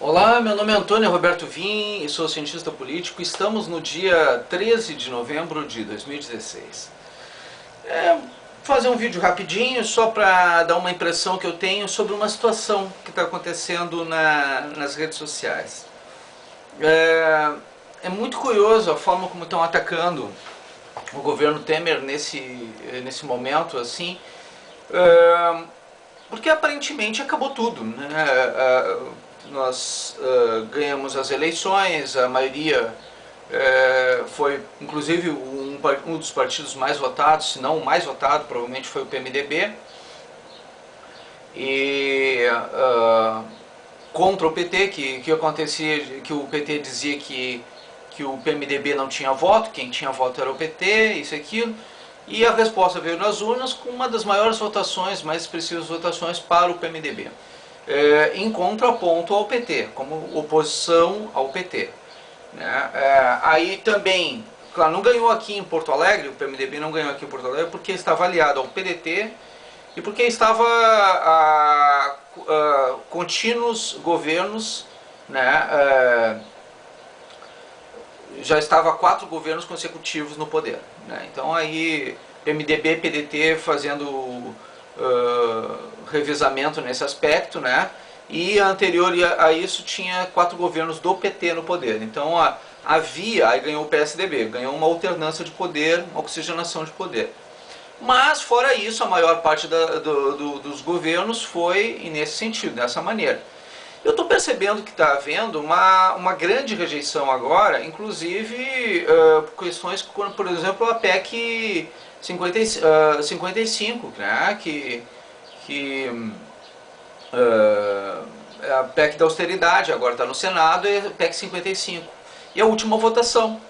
Olá, meu nome é Antônio Roberto Vim e sou cientista político. Estamos no dia 13 de novembro de 2016. Fazer um vídeo rapidinho só para dar uma impressão que eu tenho sobre uma situação que está acontecendo nas redes sociais. É muito curioso a forma como estão atacando o governo Temer nesse momento, assim, porque aparentemente acabou tudo, né? Nós ganhamos as eleições, a maioria foi, inclusive, um dos partidos mais votados, se não o mais votado, provavelmente foi o PMDB, e contra o PT, que acontecia, que o PT dizia que o PMDB não tinha voto, quem tinha voto era o PT, isso e aquilo, e a resposta veio nas urnas com uma das maiores votações, mais expressivas votações para o PMDB, em contraponto ao PT, como oposição ao PT. Né? Aí também, claro, não ganhou aqui em Porto Alegre, o PMDB não ganhou aqui em Porto Alegre porque estava aliado ao PDT e porque estava a contínuos governos, né? Já estava 4 governos consecutivos no poder. Né? Então aí PMDB, PDT fazendo revezamento nesse aspecto, né? E anterior a isso tinha 4 governos do PT no poder. Então havia, aí ganhou o PSDB, ganhou uma alternância de poder, uma oxigenação de poder. Mas fora isso, a maior parte dos governos foi nesse sentido, dessa maneira. Eu estou percebendo que está havendo uma grande rejeição agora, inclusive questões como, por exemplo, a PEC 55, né, que a PEC da austeridade agora está no Senado, e a PEC 55. E a última votação.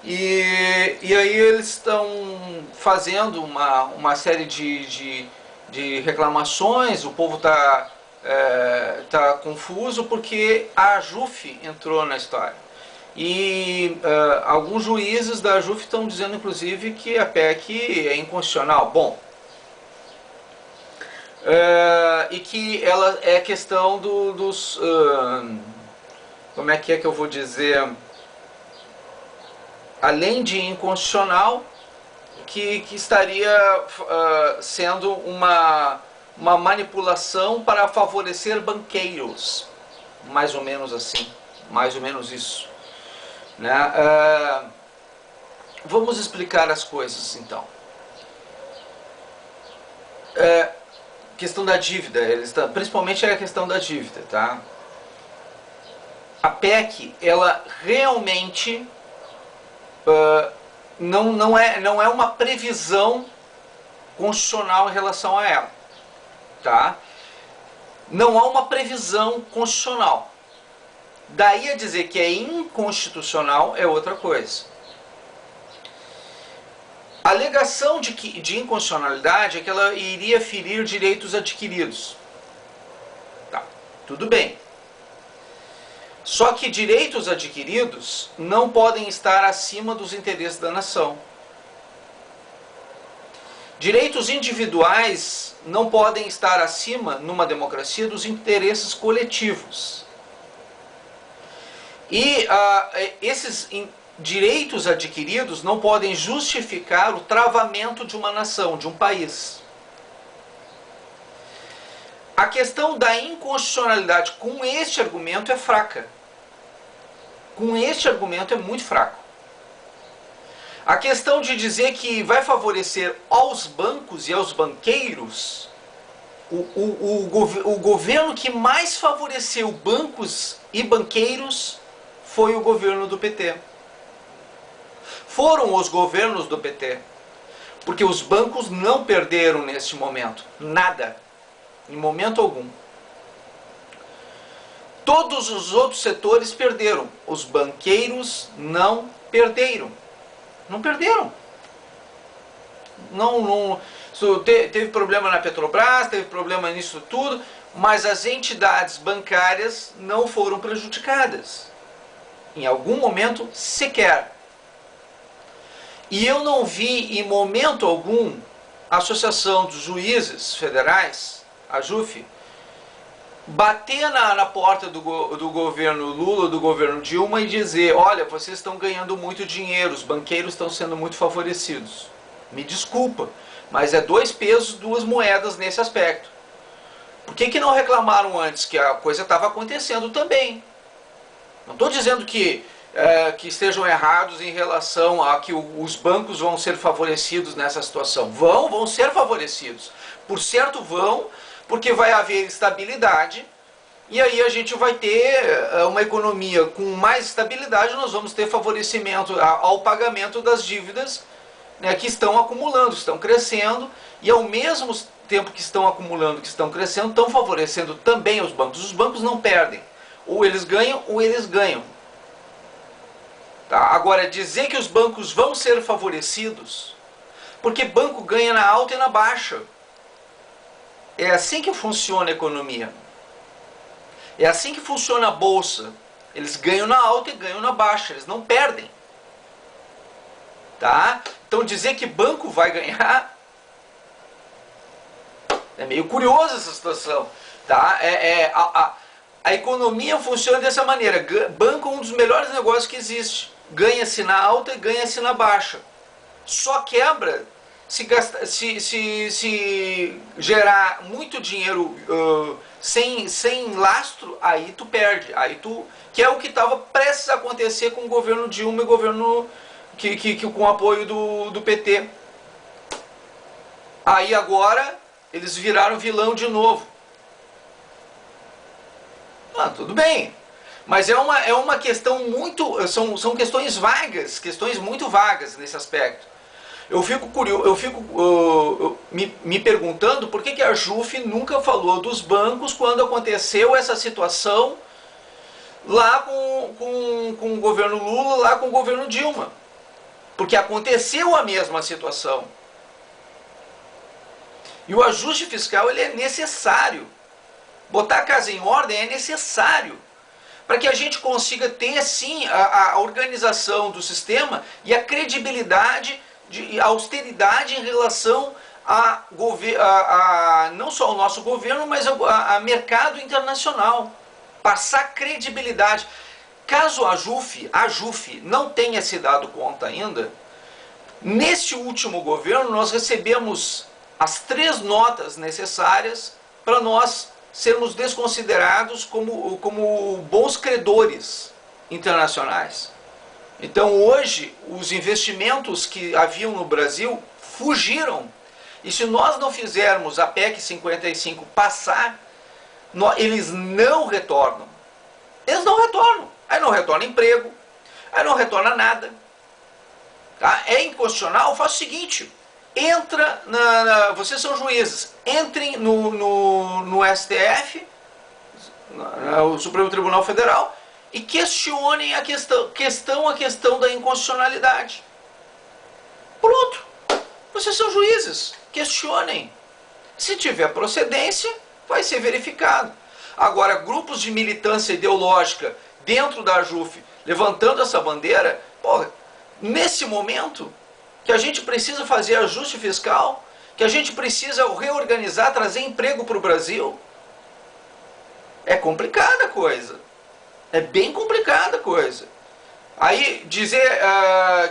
E aí eles estão fazendo uma série de reclamações, o povo está confuso porque a AJUF entrou na história. E alguns juízes da AJUF estão dizendo, inclusive, que a PEC é inconstitucional. Bom, e que ela é questão dos... como é que eu vou dizer? Além de inconstitucional, que estaria sendo uma manipulação para favorecer banqueiros, mais ou menos assim, mais ou menos isso, né? Vamos explicar as coisas então. Questão da dívida, principalmente é a questão da dívida, tá? A PEC, ela realmente não é uma previsão constitucional em relação a ela, tá? Não há uma previsão constitucional. Daí a dizer que é inconstitucional é outra coisa. A alegação de inconstitucionalidade é que ela iria ferir direitos adquiridos. Tá, tudo bem. Só que direitos adquiridos não podem estar acima dos interesses da nação. Direitos individuais não podem estar acima, numa democracia, dos interesses coletivos. E esses direitos adquiridos não podem justificar o travamento de uma nação, de um país. A questão da inconstitucionalidade com este argumento é fraca. Com este argumento é muito fraco. A questão de dizer que vai favorecer aos bancos e aos banqueiros, o governo que mais favoreceu bancos e banqueiros foi o governo do PT. Foram os governos do PT. Porque os bancos não perderam neste momento. Nada. Em momento algum. Todos os outros setores perderam. Os banqueiros não perderam. Não perderam. Teve problema na Petrobras, teve problema nisso tudo, mas as entidades bancárias não foram prejudicadas. Em algum momento sequer. E eu não vi em momento algum a Associação dos Juízes Federais, a AJUF, bater na porta do governo Lula, do governo Dilma e dizer, olha, vocês estão ganhando muito dinheiro, os banqueiros estão sendo muito favorecidos. Me desculpa, mas é dois pesos, duas moedas nesse aspecto. Por que não reclamaram antes? Que a coisa estava acontecendo também. Não estou dizendo que estejam errados em relação a que os bancos vão ser favorecidos nessa situação. Vão ser favorecidos. Por certo vão, porque vai haver estabilidade, e aí a gente vai ter uma economia com mais estabilidade, nós vamos ter favorecimento ao pagamento das dívidas, né, que estão acumulando, estão crescendo, e ao mesmo tempo que estão acumulando, que estão crescendo, estão favorecendo também os bancos. Os bancos não perdem. Ou eles ganham, ou eles ganham. Tá? Agora, dizer que os bancos vão ser favorecidos, porque banco ganha na alta e na baixa. É assim que funciona a economia. É assim que funciona a bolsa. Eles ganham na alta e ganham na baixa. Eles não perdem. Tá? Então dizer que banco vai ganhar é meio curioso essa situação. Tá? A economia funciona dessa maneira. Banco é um dos melhores negócios que existe. Ganha-se na alta e ganha-se na baixa. Só quebra se gerar muito dinheiro sem lastro, aí tu perde. Que é o que estava prestes a acontecer com o governo Dilma e o governo com o apoio do PT. Aí agora eles viraram vilão de novo. Tudo bem. Mas é uma questão muito... São questões vagas, questões muito vagas nesse aspecto. Eu fico curioso, me perguntando por que a JUF nunca falou dos bancos quando aconteceu essa situação lá com o governo Lula, lá com o governo Dilma. Porque aconteceu a mesma situação. E o ajuste fiscal ele é necessário. Botar a casa em ordem é necessário. Para que a gente consiga ter, sim, a organização do sistema e a credibilidade, a austeridade em relação não só ao nosso governo, mas a mercado internacional. Passar credibilidade. Caso a JUF não tenha se dado conta ainda, neste último governo nós recebemos as 3 notas necessárias para nós sermos desconsiderados como bons credores internacionais. Então hoje os investimentos que haviam no Brasil fugiram. E se nós não fizermos a PEC 55 passar, eles não retornam. Eles não retornam. Aí não retorna emprego, aí não retorna nada. Tá? É inconstitucional. Faça o seguinte, vocês são juízes, entrem no STF, o Supremo Tribunal Federal, e questionem a questão da inconstitucionalidade. Pronto. Vocês são juízes. Questionem. Se tiver procedência, vai ser verificado. Agora, grupos de militância ideológica dentro da JUF levantando essa bandeira, nesse momento que a gente precisa fazer ajuste fiscal, que a gente precisa reorganizar, trazer emprego para o Brasil, é complicada a coisa. É bem complicada a coisa. Aí dizer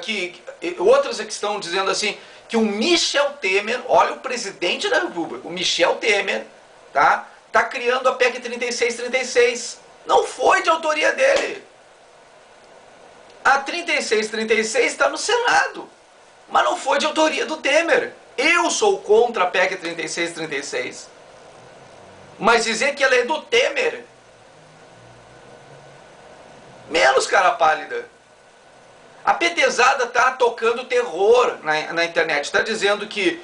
que outros que estão dizendo assim, que o Michel Temer, olha o presidente da República, o Michel Temer, tá criando a PEC 3636. Não foi de autoria dele. A 3636 está no Senado, mas não foi de autoria do Temer. Eu sou contra a PEC 3636. Mas dizer que ela é do Temer, menos cara pálida. A petezada tá tocando terror na internet. Tá dizendo que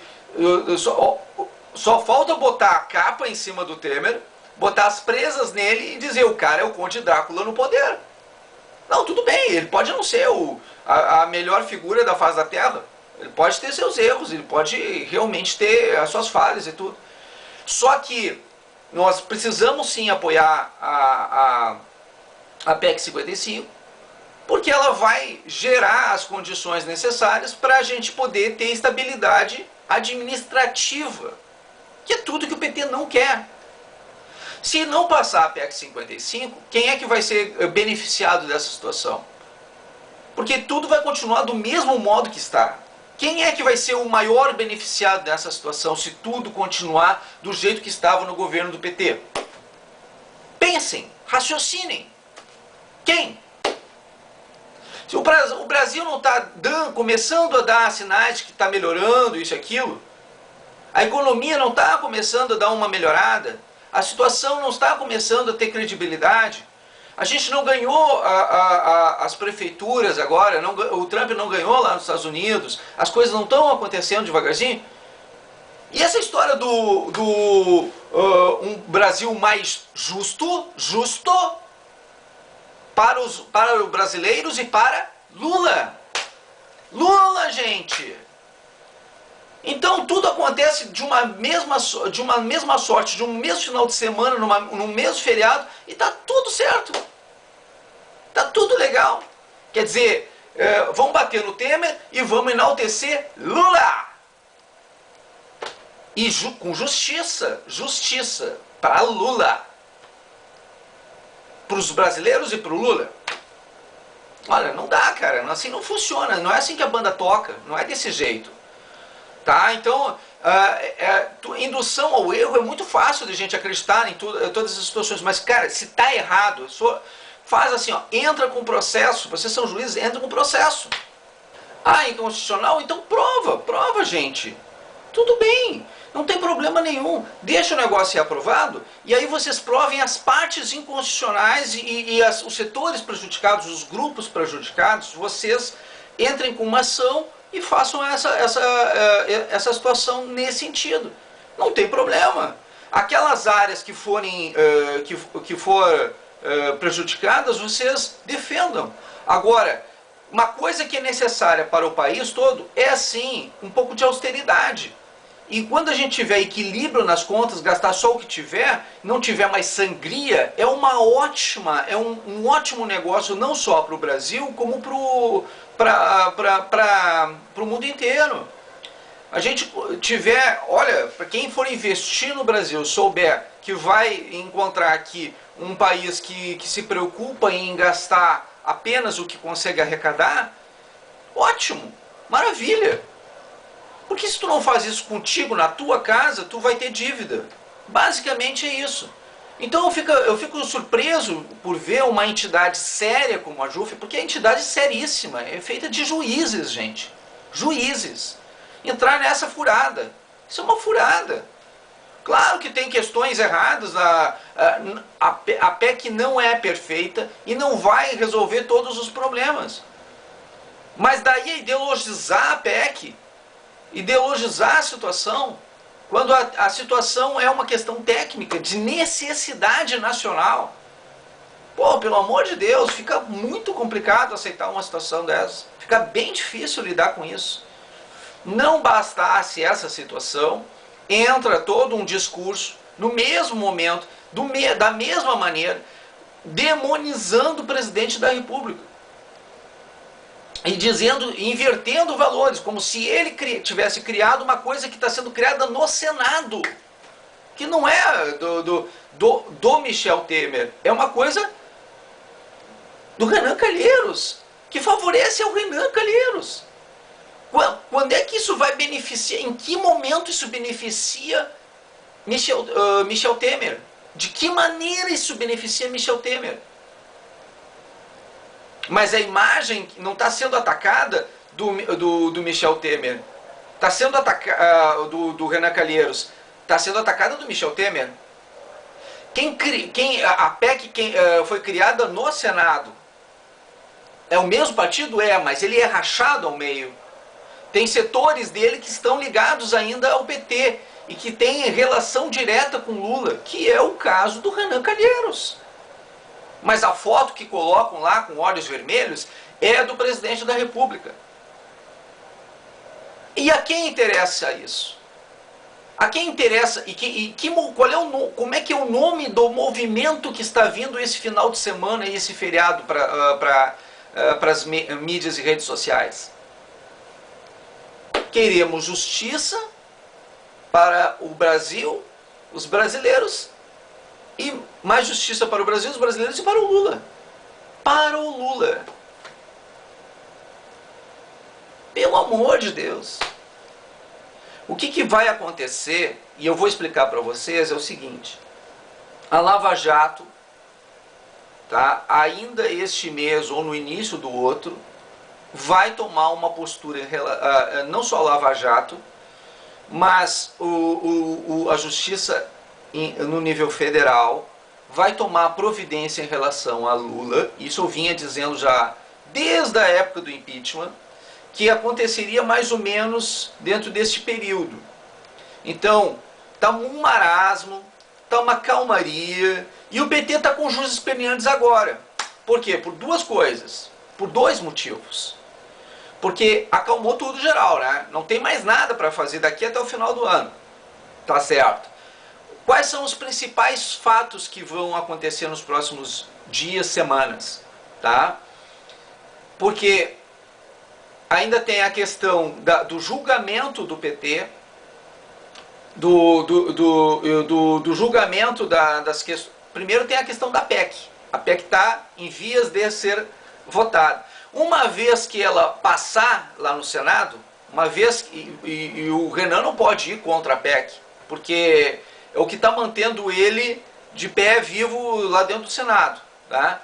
só falta botar a capa em cima do Temer, botar as presas nele e dizer o cara é o Conde Drácula no poder. Não, tudo bem, ele pode não ser a melhor figura da face da Terra. Ele pode ter seus erros, ele pode realmente ter as suas falhas e tudo. Só que nós precisamos sim apoiar a PEC 55, porque ela vai gerar as condições necessárias para a gente poder ter estabilidade administrativa, que é tudo que o PT não quer. Se não passar a PEC 55, quem é que vai ser beneficiado dessa situação? Porque tudo vai continuar do mesmo modo que está. Quem é que vai ser o maior beneficiado dessa situação se tudo continuar do jeito que estava no governo do PT? Pensem, raciocinem. Quem? Se o Brasil não está começando a dar sinais de que está melhorando isso e aquilo, a economia não está começando a dar uma melhorada, a situação não está começando a ter credibilidade, a gente não ganhou as prefeituras agora, o Trump não ganhou lá nos Estados Unidos, as coisas não estão acontecendo devagarzinho. E essa história um Brasil mais justo para os brasileiros e para Lula. Lula, gente! Então tudo acontece de uma mesma sorte, de um mesmo final de semana, num mesmo feriado, e está tudo certo. Está tudo legal. Quer dizer, vamos bater no Temer e vamos enaltecer Lula. E com justiça para Lula. Para os brasileiros e para o Lula. Olha, não dá, cara, assim não funciona, não é assim que a banda toca, não é desse jeito. Tá? Então, indução ao erro é muito fácil de a gente acreditar em todas essas situações, mas, cara, se está errado, faz assim, ó, entra com processo, vocês são juízes, entra com processo. Ah, inconstitucional? Então prova, gente. Tudo bem, não tem problema nenhum. Deixa o negócio ser aprovado e aí vocês provem as partes inconstitucionais e os setores prejudicados, os grupos prejudicados, vocês entrem com uma ação e façam essa situação nesse sentido. Não tem problema. Aquelas áreas que for prejudicadas, vocês defendam. Agora, uma coisa que é necessária para o país todo é, sim, um pouco de austeridade. E quando a gente tiver equilíbrio nas contas, gastar só o que tiver, não tiver mais sangria, é um ótimo negócio não só para o Brasil, como para o mundo inteiro. A gente olha, para quem for investir no Brasil, souber que vai encontrar aqui um país que se preocupa em gastar apenas o que consegue arrecadar, ótimo, maravilha. Porque se tu não faz isso contigo, na tua casa, tu vai ter dívida. Basicamente é isso. Então eu fico surpreso por ver uma entidade séria como a JUF, porque é entidade seríssima, é feita de juízes, gente. Juízes. Entrar nessa furada. Isso é uma furada. Claro que tem questões erradas, a PEC não é perfeita e não vai resolver todos os problemas. Mas daí a ideologizar a PEC, ideologizar a situação, quando a situação é uma questão técnica, de necessidade nacional. Pô, pelo amor de Deus, fica muito complicado aceitar uma situação dessa. Fica bem difícil lidar com isso. Não bastasse essa situação, entra todo um discurso, no mesmo momento, da mesma maneira, demonizando o presidente da República. E invertendo valores, como se ele tivesse criado uma coisa que está sendo criada no Senado, que não é do Michel Temer, é uma coisa do Renan Calheiros, que favorece ao Renan Calheiros. Quando é que isso vai beneficiar, em que momento isso beneficia Michel Temer? De que maneira isso beneficia Michel Temer? Mas a imagem não está sendo atacada do Michel Temer. Está sendo atacada do Renan Calheiros. Está sendo atacada do Michel Temer. A PEC foi criada no Senado. É o mesmo partido? É, mas ele é rachado ao meio. Tem setores dele que estão ligados ainda ao PT e que têm relação direta com Lula, que é o caso do Renan Calheiros. Mas a foto que colocam lá com olhos vermelhos é do presidente da República. E a quem interessa isso? A quem interessa como é que é o nome do movimento que está vindo esse final de semana e esse feriado para as mídias e redes sociais? Queremos justiça para o Brasil, os brasileiros E mais justiça para o Brasil, os brasileiros e para o Lula. Para o Lula. Pelo amor de Deus. O que vai acontecer, e eu vou explicar para vocês, é o seguinte. A Lava Jato, tá, ainda este mês ou no início do outro, vai tomar uma postura, não só a Lava Jato, mas a Justiça no nível federal vai tomar providência em relação a Lula. Isso eu vinha dizendo já desde a época do impeachment, que aconteceria mais ou menos dentro deste período. Então, está um marasmo, está uma calmaria, e o PT está com jus esperneantes agora. Por quê? Por duas coisas, por dois motivos. Porque acalmou tudo geral, né? Não tem mais nada para fazer daqui até o final do ano. Tá certo. Quais são os principais fatos que vão acontecer nos próximos dias, semanas? Tá? Porque ainda tem a questão do julgamento do PT, do julgamento das questões. Primeiro tem a questão da PEC. A PEC está em vias de ser votada. Uma vez que ela passar lá no Senado, uma vez e o Renan não pode ir contra a PEC, porque é o que está mantendo ele de pé vivo lá dentro do Senado. Tá?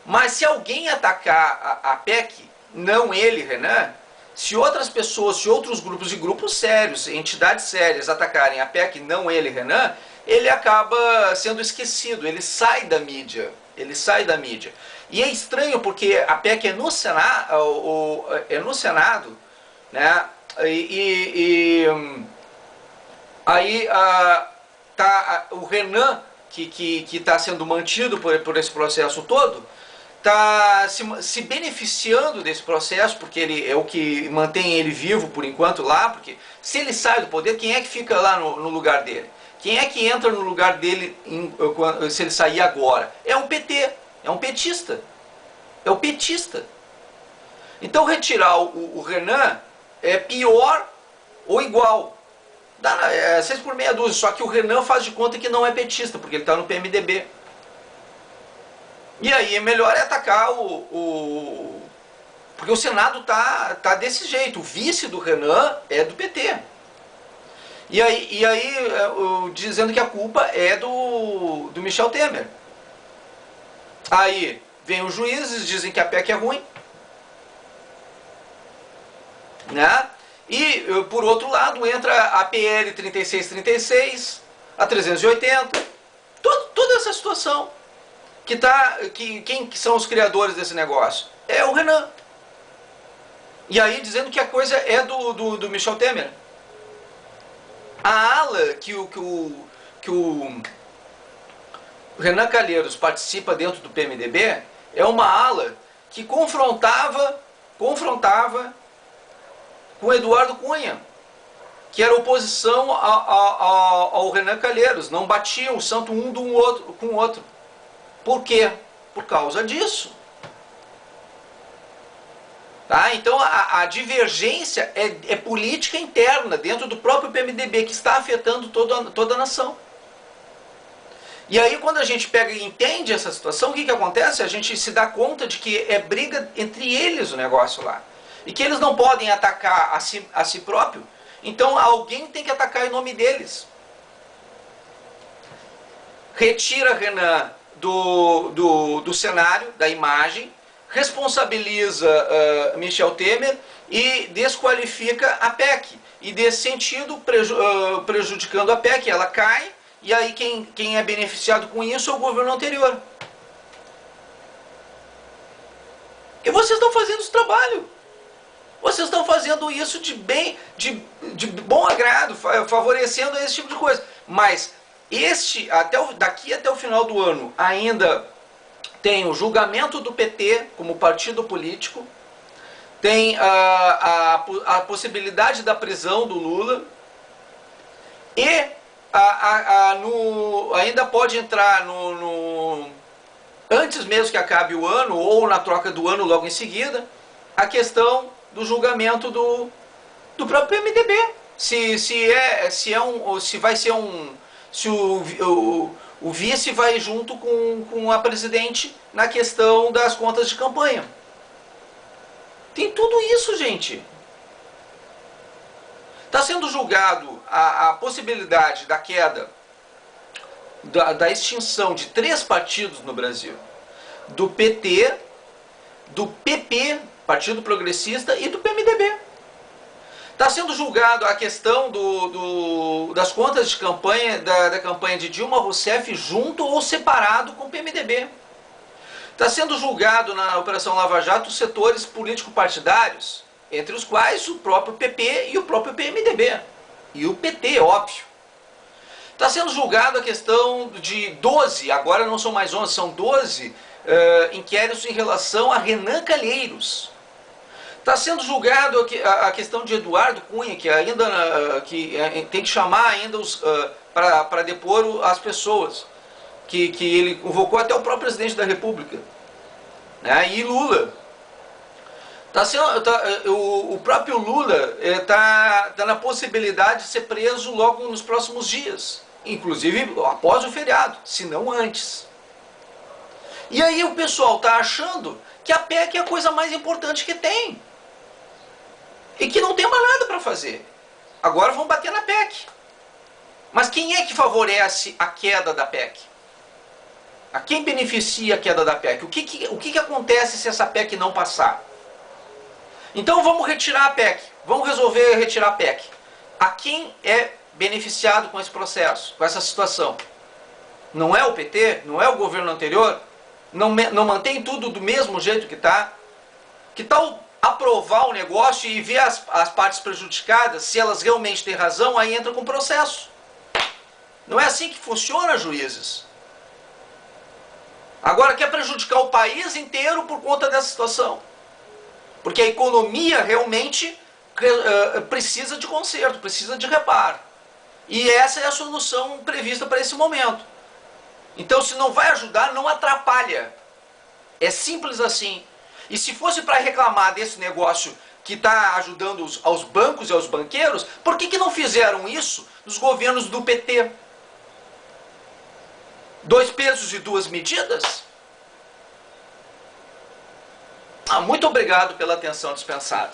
Mas se alguém atacar a PEC, não ele, Renan, se outras pessoas, se outros grupos e grupos sérios, entidades sérias atacarem a PEC, não ele, Renan, ele acaba sendo esquecido, ele sai da mídia. Ele sai da mídia. E é estranho porque a PEC é no Senado, né? Aí tá o Renan, que está sendo mantido por esse processo todo, está se beneficiando desse processo, porque ele é o que mantém ele vivo por enquanto lá, porque se ele sai do poder, quem é que fica lá no lugar dele? Quem é que entra no lugar dele se ele sair agora? É um PT, é um petista. É o petista. Então retirar o Renan é pior ou igual. Dá 6 por meia dúzia, só que o Renan faz de conta que não é petista, porque ele está no PMDB. E aí é melhor atacar porque o Senado tá desse jeito. O vice do Renan é do PT. E aí dizendo que a culpa é do Michel Temer. Aí vem os juízes, dizem que a PEC é ruim. Né? E, por outro lado, entra a PL 3636, a 380, toda essa situação. Quem são os criadores desse negócio? É o Renan. E aí dizendo que a coisa é do Michel Temer. A ala que o Renan Calheiros participa dentro do PMDB é uma ala que confrontava com o Eduardo Cunha, que era oposição ao Renan Calheiros. Não batiam o santo um com o outro. Por quê? Por causa disso. Tá? Então a divergência é política interna dentro do próprio PMDB, que está afetando toda a nação. E aí quando a gente pega e entende essa situação, o que acontece? A gente se dá conta de que é briga entre eles o negócio lá. E que eles não podem atacar a si próprio. Então alguém tem que atacar em nome deles. Retira Renan do cenário, da imagem, responsabiliza Michel Temer e desqualifica a PEC. E desse sentido, prejudicando a PEC, ela cai, e aí quem é beneficiado com isso é o governo anterior. E vocês estão fazendo esse trabalho. Vocês estão fazendo isso de bom agrado, favorecendo esse tipo de coisa. Mas daqui até o final do ano ainda tem o julgamento do PT como partido político, tem a possibilidade da prisão do Lula e ainda pode entrar antes mesmo que acabe o ano ou na troca do ano logo em seguida, a questão do julgamento do próprio PMDB. Se o O vice vai junto com a presidente na questão das contas de campanha. Tem tudo isso, gente. Está sendo julgado a possibilidade da queda, da extinção de 3 partidos no Brasil. Do PT, do PP, Partido Progressista, e do PMDB. Está sendo julgado a questão das contas de campanha, da campanha de Dilma Rousseff junto ou separado com o PMDB. Está sendo julgado na Operação Lava Jato os setores político-partidários, entre os quais o próprio PP e o próprio PMDB. E o PT, óbvio. Está sendo julgado a questão de 12, agora não são mais 11, são 12 inquéritos em relação a Renan Calheiros. Está sendo julgado a questão de Eduardo Cunha, que ainda tem que chamar ainda para depor as pessoas, que ele convocou até o próprio presidente da República, né? E Lula. O próprio Lula está na possibilidade de ser preso logo nos próximos dias, inclusive após o feriado, se não antes. E aí o pessoal está achando que a PEC é a coisa mais importante que tem. E que não tem mais nada para fazer. Agora vão bater na PEC. Mas quem é que favorece a queda da PEC? A quem beneficia a queda da PEC? O que acontece se essa PEC não passar? Então vamos retirar a PEC. Vamos resolver retirar a PEC. A quem é beneficiado com esse processo, com essa situação? Não é o PT? Não é o governo anterior? Não mantém tudo do mesmo jeito que está? Que tal aprovar o negócio e ver as partes prejudicadas, se elas realmente têm razão, aí entra com processo. Não é assim que funciona, juízes. Agora quer prejudicar o país inteiro por conta dessa situação. Porque a economia realmente precisa de conserto, precisa de reparo. E essa é a solução prevista para esse momento. Então, se não vai ajudar, não atrapalha. É simples assim. E se fosse para reclamar desse negócio que está ajudando aos bancos e aos banqueiros, por que não fizeram isso nos governos do PT? 2 pesos e 2 medidas? Muito obrigado pela atenção dispensada.